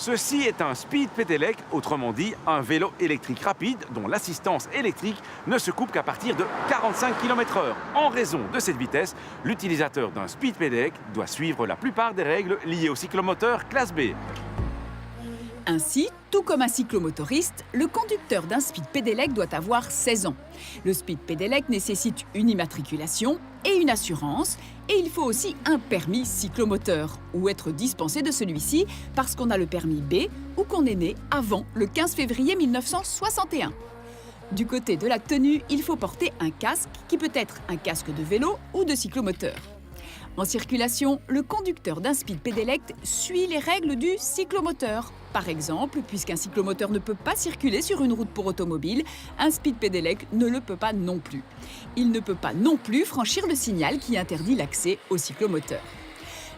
Ceci est un speed pedelec, autrement dit un vélo électrique rapide dont l'assistance électrique ne se coupe qu'à partir de 45 km/h. En raison de cette vitesse, l'utilisateur d'un speed pedelec doit suivre la plupart des règles liées au cyclomoteur classe B. Ainsi, tout comme un cyclomotoriste, le conducteur d'un speed pedelec doit avoir 16 ans. Le speed pedelec nécessite une immatriculation et une assurance, et il faut aussi un permis cyclomoteur, ou être dispensé de celui-ci parce qu'on a le permis B ou qu'on est né avant le 15 février 1961. Du côté de la tenue, il faut porter un casque qui peut être un casque de vélo ou de cyclomoteur. En circulation, le conducteur d'un speed pedelec suit les règles du cyclomoteur. Par exemple, puisqu'un cyclomoteur ne peut pas circuler sur une route pour automobile, un speed pedelec ne le peut pas non plus. Il ne peut pas non plus franchir le signal qui interdit l'accès au cyclomoteur.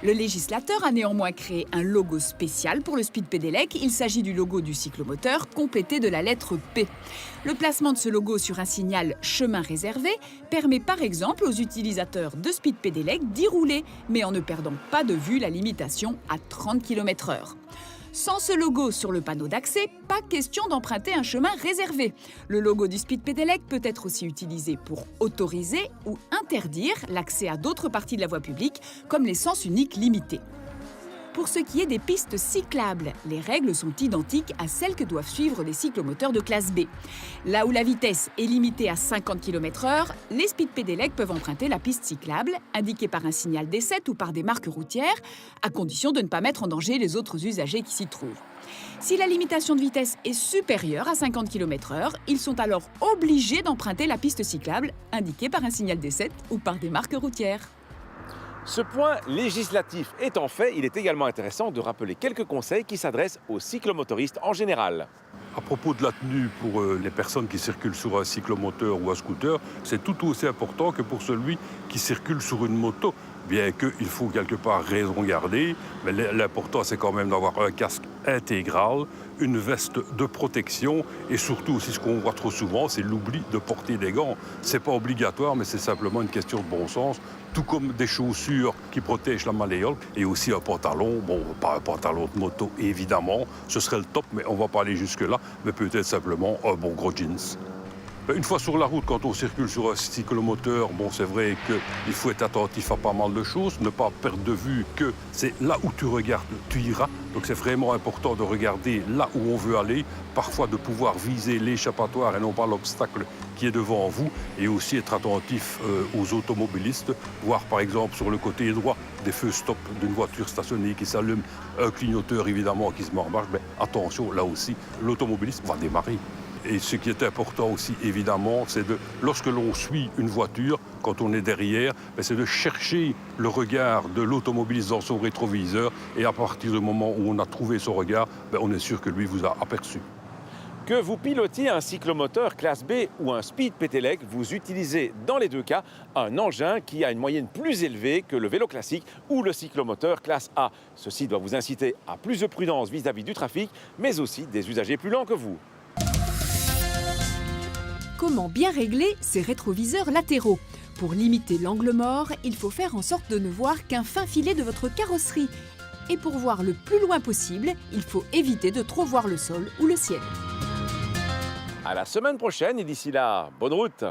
Le législateur a néanmoins créé un logo spécial pour le speed pedelec. Il s'agit du logo du cyclomoteur complété de la lettre P. Le placement de ce logo sur un signal chemin réservé permet par exemple aux utilisateurs de speed pedelec d'y rouler, mais en ne perdant pas de vue la limitation à 30 km/h. Sans ce logo sur le panneau d'accès, pas question d'emprunter un chemin réservé. Le logo du speed pedelec peut être aussi utilisé pour autoriser ou interdire l'accès à d'autres parties de la voie publique, comme les sens uniques limités. Pour ce qui est des pistes cyclables, les règles sont identiques à celles que doivent suivre les cyclomoteurs de classe B. Là où la vitesse est limitée à 50 km/h, les speed pedelec peuvent emprunter la piste cyclable, indiquée par un signal d'essai ou par des marques routières, à condition de ne pas mettre en danger les autres usagers qui s'y trouvent. Si la limitation de vitesse est supérieure à 50 km/h, ils sont alors obligés d'emprunter la piste cyclable, indiquée par un signal d'essai ou par des marques routières. Ce point législatif étant fait, il est également intéressant de rappeler quelques conseils qui s'adressent aux cyclomotoristes en général. À propos de la tenue pour les personnes qui circulent sur un cyclomoteur ou un scooter, c'est tout aussi important que pour celui qui circule sur une moto. Bien qu'il faut quelque part raison garder, mais l'important c'est quand même d'avoir un casque intégral, une veste de protection et surtout aussi ce qu'on voit trop souvent, c'est l'oubli de porter des gants. C'est pas obligatoire, mais c'est simplement une question de bon sens. Tout comme des chaussures qui protègent la malléole et aussi un pantalon, bon, pas un pantalon de moto évidemment, ce serait le top, mais on va pas aller jusque-là, mais peut-être simplement un bon gros jeans. Une fois sur la route, quand on circule sur un cyclomoteur, bon, c'est vrai qu'il faut être attentif à pas mal de choses, ne pas perdre de vue que c'est là où tu regardes, tu iras. Donc c'est vraiment important de regarder là où on veut aller, parfois de pouvoir viser l'échappatoire et non pas l'obstacle qui est devant vous, et aussi être attentif aux automobilistes, voir par exemple sur le côté droit des feux stop d'une voiture stationnée qui s'allume, un clignoteur évidemment qui se met en marche, mais attention, là aussi, l'automobiliste va démarrer. Et ce qui est important aussi, évidemment, c'est lorsque l'on suit une voiture, quand on est derrière, c'est de chercher le regard de l'automobiliste dans son rétroviseur. Et à partir du moment où on a trouvé son regard, on est sûr que lui vous a aperçu. Que vous pilotiez un cyclomoteur classe B ou un speed pedelec, vous utilisez dans les deux cas un engin qui a une moyenne plus élevée que le vélo classique ou le cyclomoteur classe A. Ceci doit vous inciter à plus de prudence vis-à-vis du trafic, mais aussi des usagers plus lents que vous. Comment bien régler ces rétroviseurs latéraux? Pour limiter l'angle mort, il faut faire en sorte de ne voir qu'un fin filet de votre carrosserie. Et pour voir le plus loin possible, il faut éviter de trop voir le sol ou le ciel. À la semaine prochaine et d'ici là, bonne route!